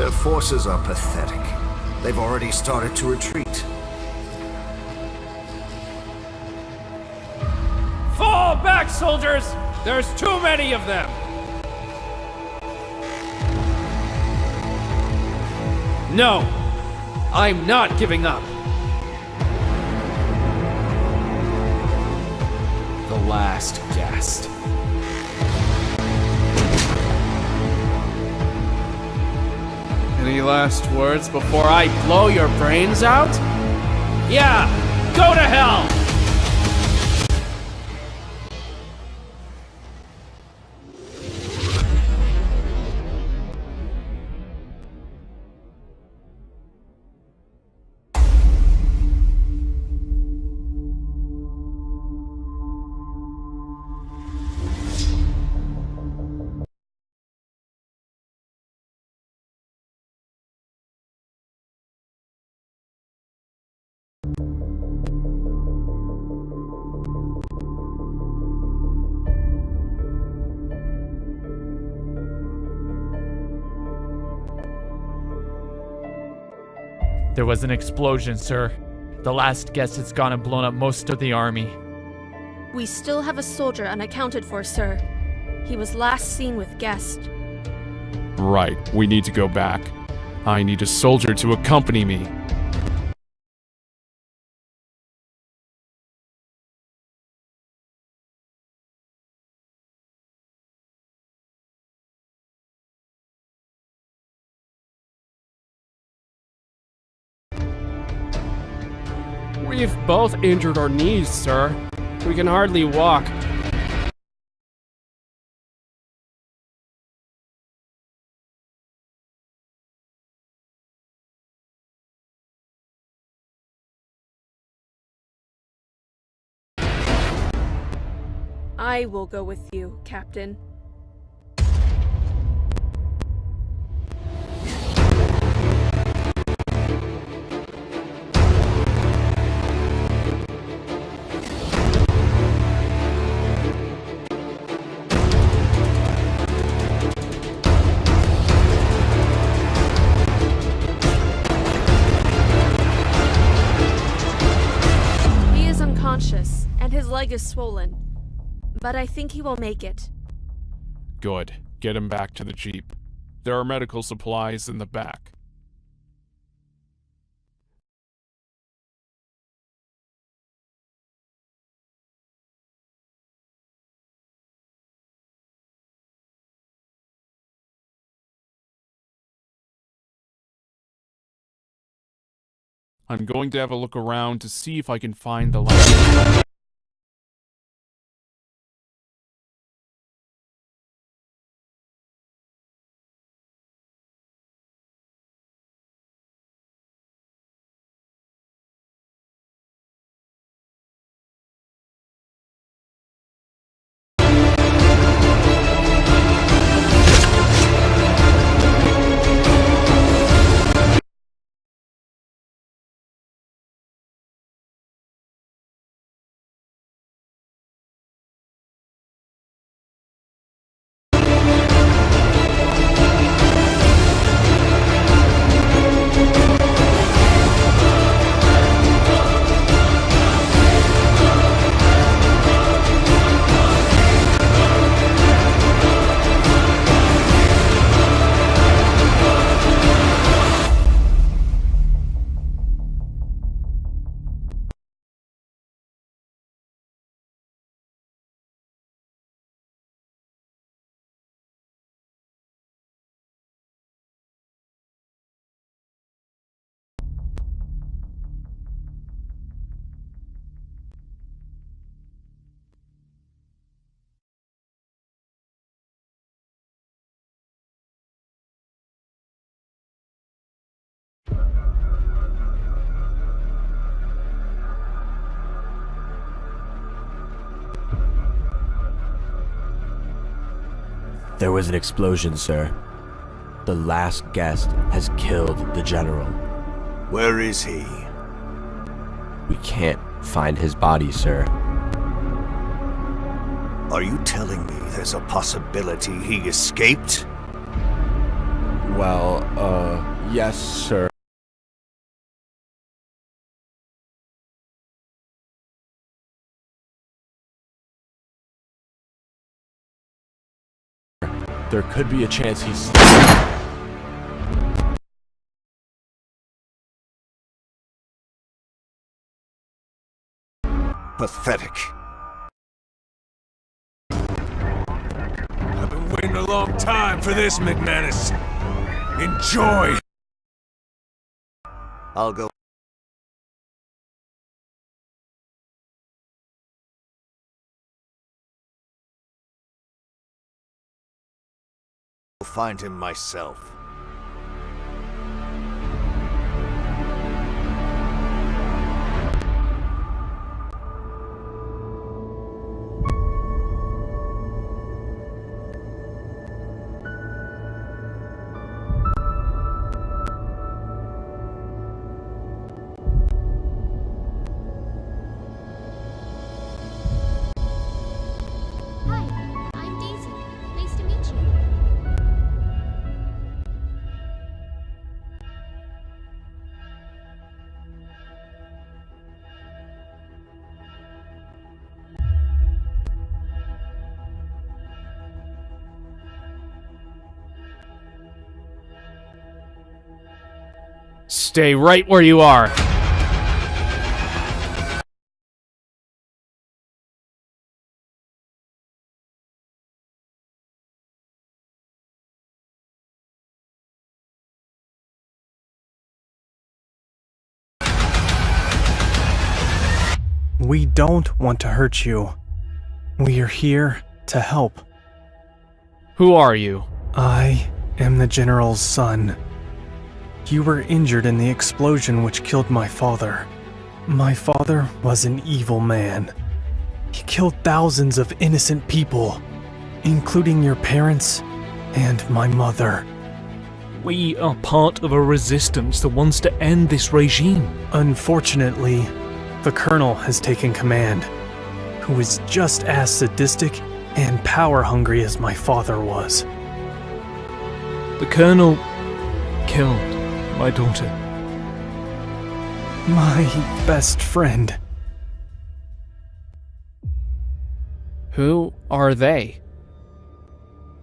Their forces are pathetic. They've already started to retreat. Fall back, soldiers! There's too many of them! No! I'm not giving up! The last guest. Any last words before I blow your brains out? Yeah! Go to hell! There was an explosion, sir. The last guest has gone and blown up most of the army. We still have a soldier unaccounted for, sir. He was last seen with Guest. Right, we need to go back. I need a soldier to accompany me. We've both injured our knees, sir. We can hardly walk. I will go with you, Captain. He is unconscious, and his leg is swollen. But I think he will make it. Good. Get him back to the jeep. There are medical supplies in the back. I'm going to have a look around to see if I can find the last... There was an explosion, sir. The last guest has killed the general. Where is he? We can't find his body, sir. Are you telling me there's a possibility he escaped? Well, yes, sir. There could be a chance he's... Pathetic. I've been waiting a long time for this, McManus. Enjoy! I'll go. Find him myself. Hi, I'm Daisy. Nice to meet you. Stay right where you are. We don't want to hurt you. We are here to help. Who are you? I am the General's son. You were injured in the explosion which killed my father. My father was an evil man. He killed thousands of innocent people, including your parents and my mother. We are part of a resistance that wants to end this regime. Unfortunately, the Colonel has taken command, who is just as sadistic and power-hungry as my father was. The Colonel killed my daughter. My best friend. Who are they?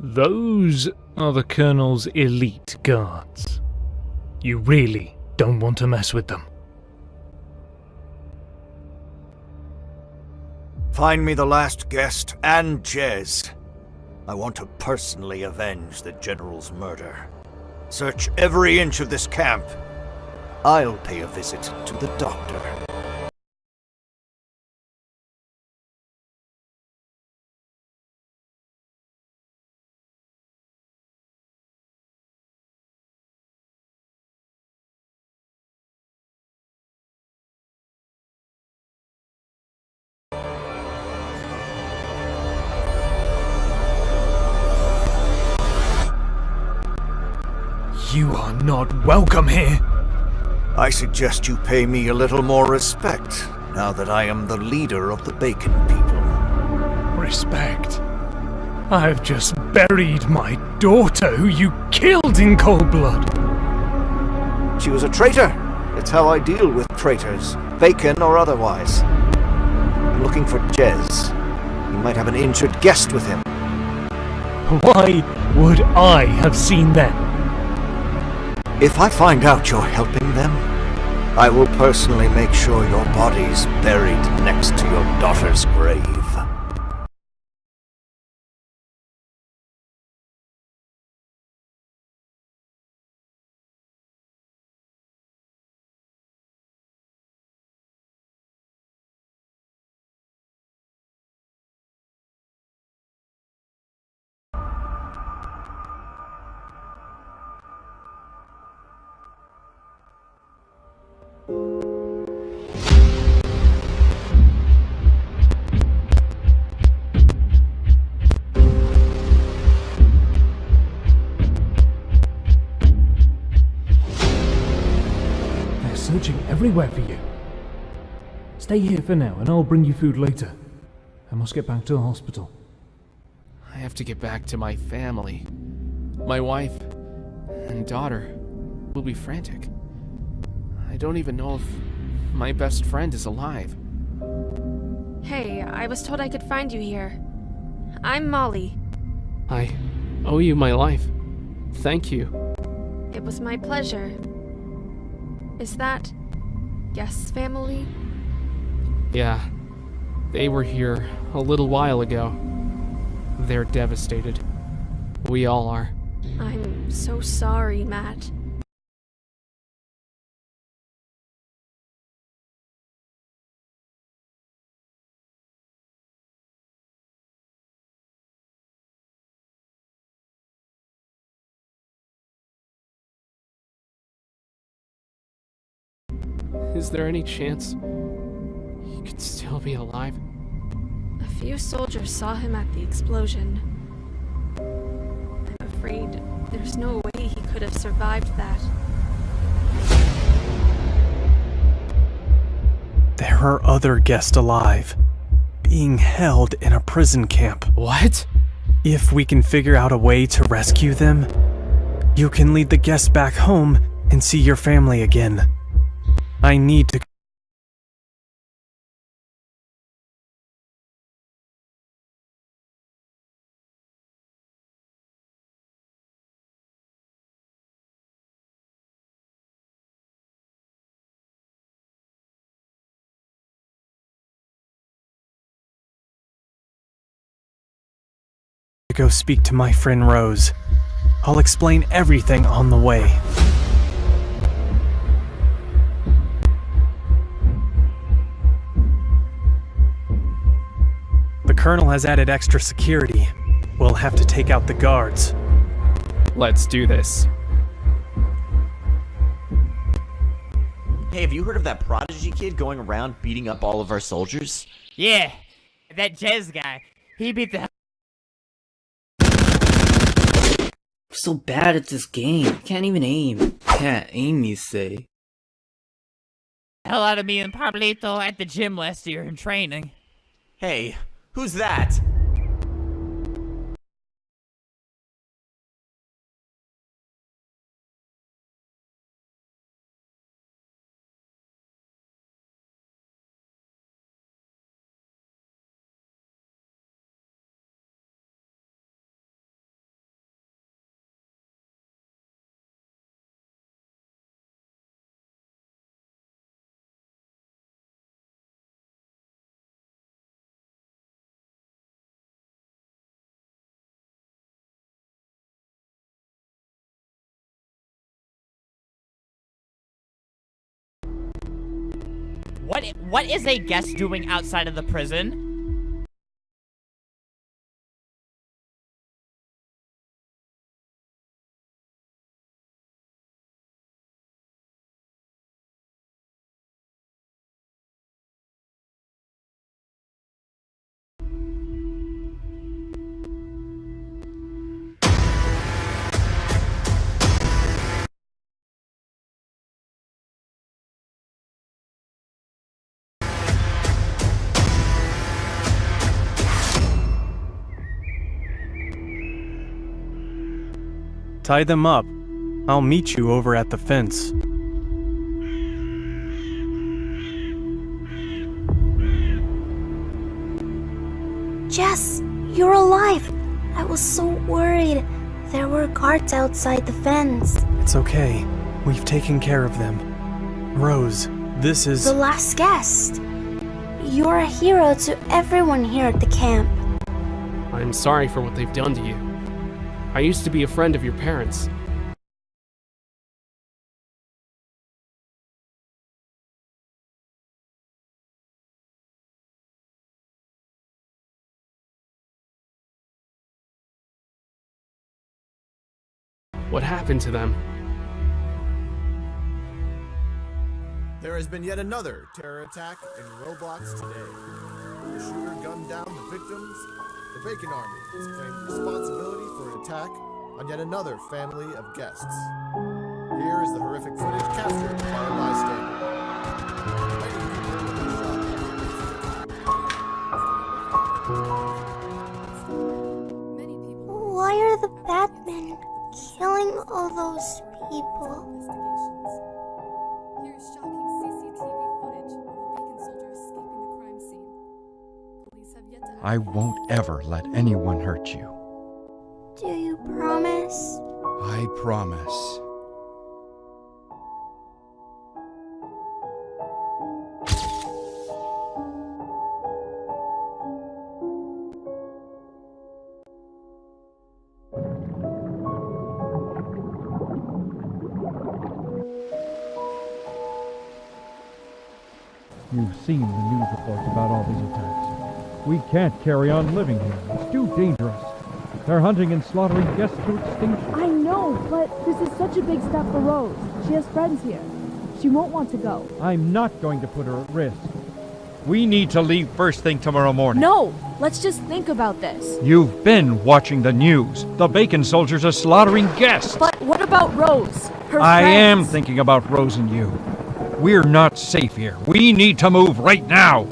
Those are the Colonel's elite guards. You really don't want to mess with them. Find me the last guest and Jez. I want to personally avenge the General's murder. Search every inch of this camp. I'll pay a visit to the doctor. You are not welcome here. I suggest you pay me a little more respect, now that I am the leader of the Bacon people. Respect? I've just buried my daughter who you killed in cold blood. She was a traitor. It's how I deal with traitors, Bacon or otherwise. I'm looking for Jez. He might have an injured guest with him. Why would I have seen them? If I find out you're helping them, I will personally make sure your body's buried next to your daughter's grave. Searching everywhere for you. Stay here for now, and I'll bring you food later. I must get back to the hospital. I have to get back to my family. My wife and daughter will be frantic. I don't even know if my best friend is alive. Hey, I was told I could find you here. I'm Molly. I owe you my life. Thank you. It was my pleasure. Is that Guest's family? Yeah, they were here a little while ago. They're devastated. We all are. I'm so sorry, Matt. Is there any chance he could still be alive? A few soldiers saw him at the explosion. I'm afraid there's no way he could have survived that. There are other guests alive, being held in a prison camp. What? If we can figure out a way to rescue them, you can lead the guests back home and see your family again. I need to go speak to my friend Rose. I'll explain everything on the way. The Colonel has added extra security. We'll have to take out the guards. Let's do this. Hey, have you heard of that Prodigy kid going around beating up all of our soldiers? Yeah, that Jez guy. He beat the I'm so bad at this game. Can't even aim. Can't aim, you say? hell out of me and Pablito at the gym last year in training. Hey, who's that? What is a guest doing outside of the prison? Tie them up. I'll meet you over at the fence. Jess, you're alive. I was so worried. There were guards outside the fence. It's okay. We've taken care of them. Rose, this is... The last guest. You're a hero to everyone here at the camp. I'm sorry for what they've done to you. I used to be a friend of your parents. What happened to them? There has been yet another terror attack in Roblox today. The shooter gunned down the victims. The Bacon Army has claimed responsibility for an attack on yet another family of guests. Here is the horrific footage captured by a bystander. Why are the Batmen killing all those people? Here's shocking CCTV footage of a Bacon soldier escaping the crime scene. Police have yet to I won't ever let anyone hurt you. Do you promise? I promise. You've seen the news reports about all these attacks. We can't carry on living here. It's too dangerous. They're hunting and slaughtering guests to extinction. I know, but this is such a big step for Rose. She has friends here. She won't want to go. I'm not going to put her at risk. We need to leave first thing tomorrow morning. No! Let's just think about this. You've been watching the news. The Bacon soldiers are slaughtering guests. But what about Rose? Her I friends? am thinking about Rose and you. We're not safe here. We need to move right now.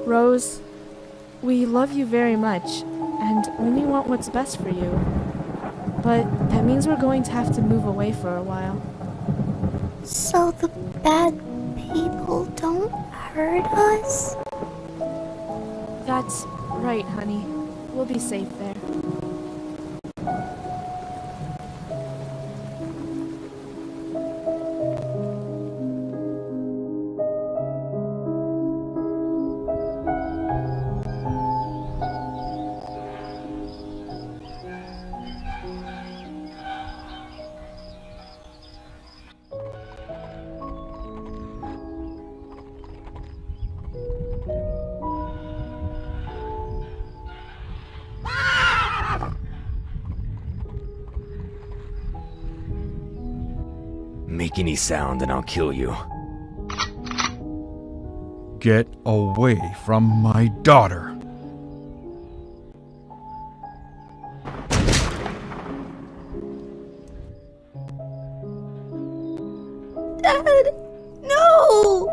Rose, we love you very much, and only want what's best for you. But that means we're going to have to move away for a while. So the bad people don't hurt us? That's right, honey. We'll be safe there. Make any sound and I'll kill you. Get away from my daughter. Dad, no!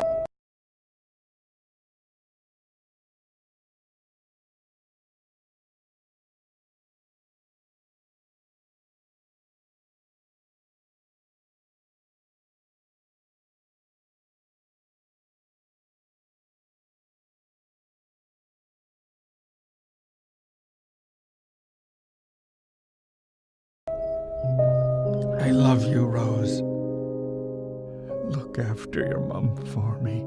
I love you, Rose. Look after your mom for me.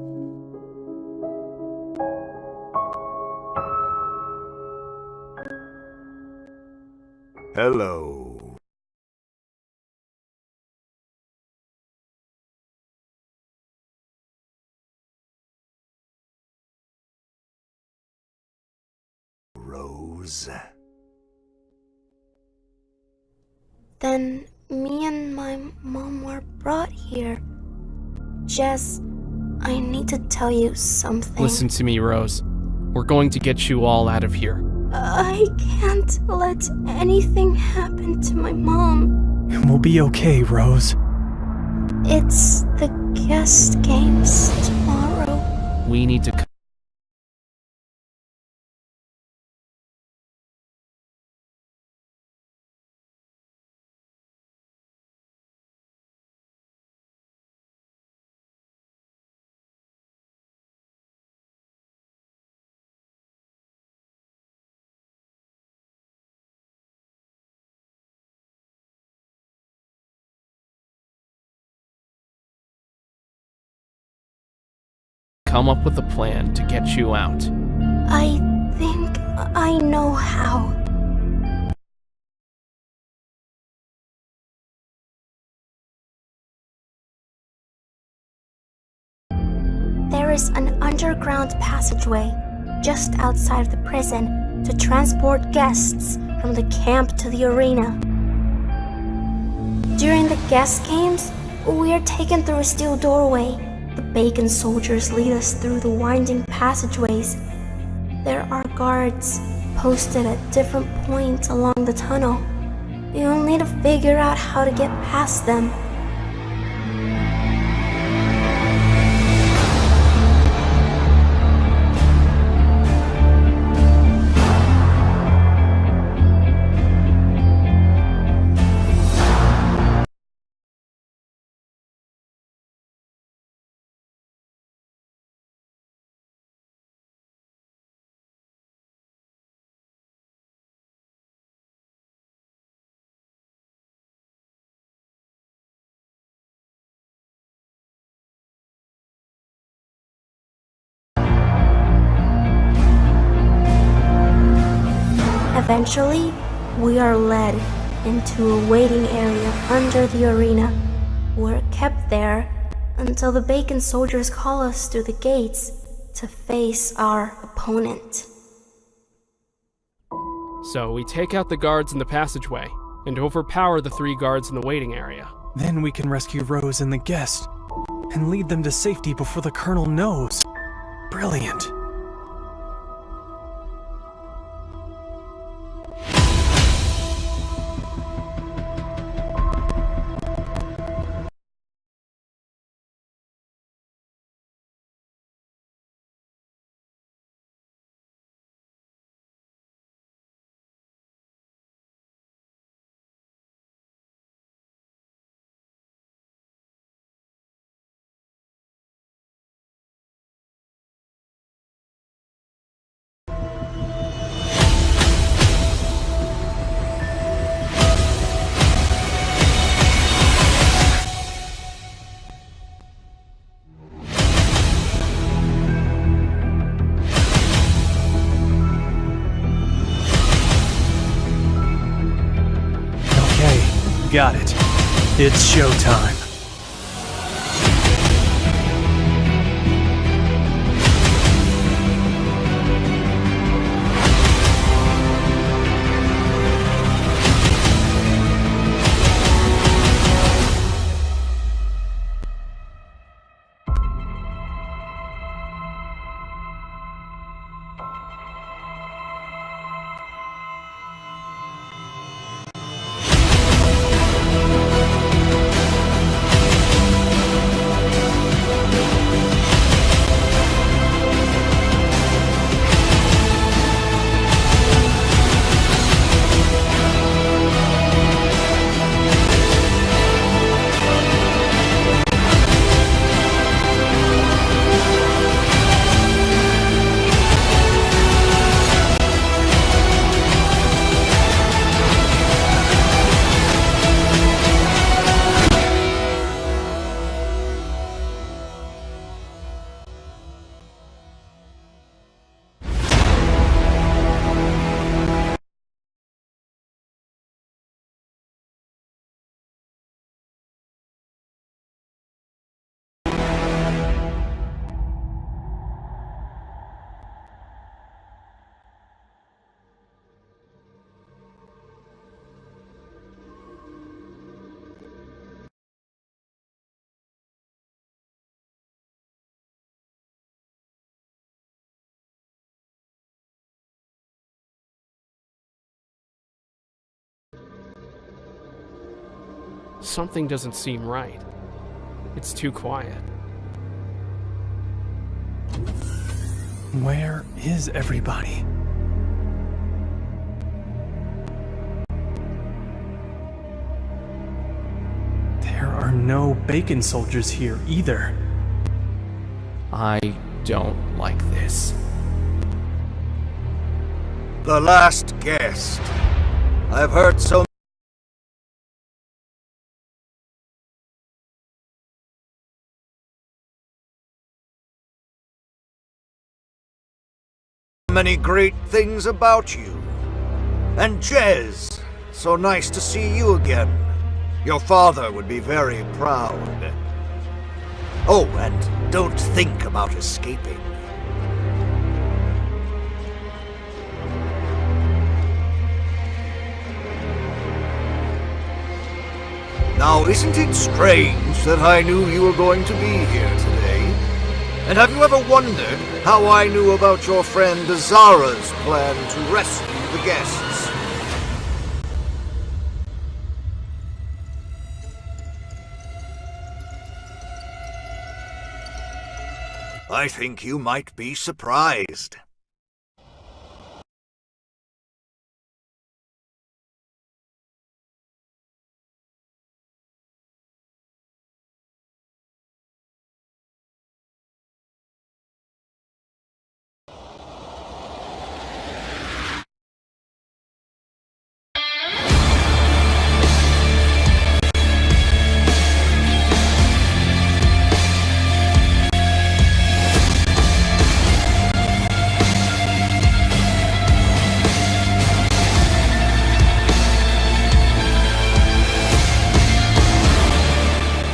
Hello. Rose. Then me and my mom were brought here. Jess, I need to tell you something. Listen to me, Rose. We're going to get you all out of here. I can't let anything happen to my mom. We'll be okay, Rose. It's the guest games tomorrow. We need to come up with a plan to get you out. I think I know how. There is an underground passageway just outside of the prison to transport guests from the camp to the arena. During the guest games, we are taken through a steel doorway. The Bacon soldiers lead us through the winding passageways. There are guards posted at different points along the tunnel. You'll need to figure out how to get past them. Eventually, we are led into a waiting area under the arena. We're kept there until the Bacon soldiers call us through the gates to face our opponent. So we take out the guards in the passageway and overpower the 3 guards in the waiting area. Then we can rescue Rose and the guest and lead them to safety before the Colonel knows. Brilliant. Got it. It's showtime. Something doesn't seem right. It's too quiet. Where is everybody? There are no Bacon soldiers here either. I don't like this. The last guest. I've heard so many great things about you. And Jez, so nice to see you again. Your father would be very proud. Oh, and don't think about escaping. Now, isn't it strange that I knew you were going to be here today? And have you ever wondered how I knew about your friend Azara's plan to rescue the guests? I think you might be surprised.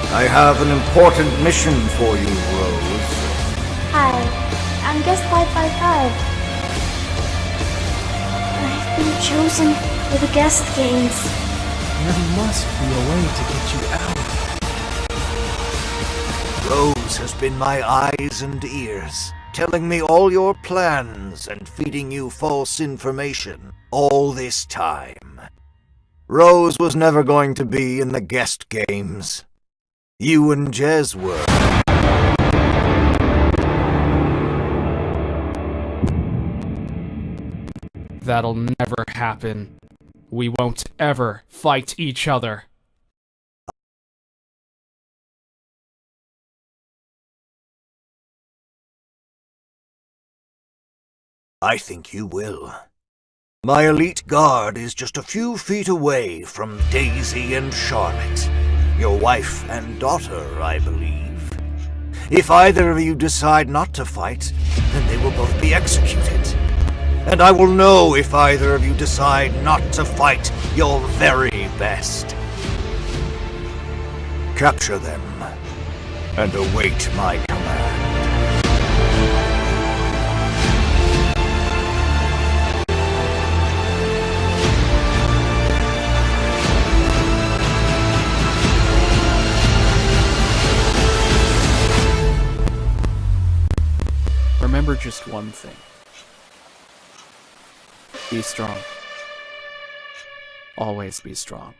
I have an important mission for you, Rose. Hi, I'm guest 555. I've been chosen for the guest games. There must be a way to get you out. Rose has been my eyes and ears, telling me all your plans and feeding you false information all this time. Rose was never going to be in the guest games. You and Jez were. That'll never happen. We won't ever fight each other. I think you will. My elite guard is just a few feet away from Daisy and Charlotte, your wife and daughter, I believe. If either of you decide not to fight, then they will both be executed. And I will know if either of you decide not to fight your very best. Capture them, and await my command. Remember just one thing. Be strong. Always be strong.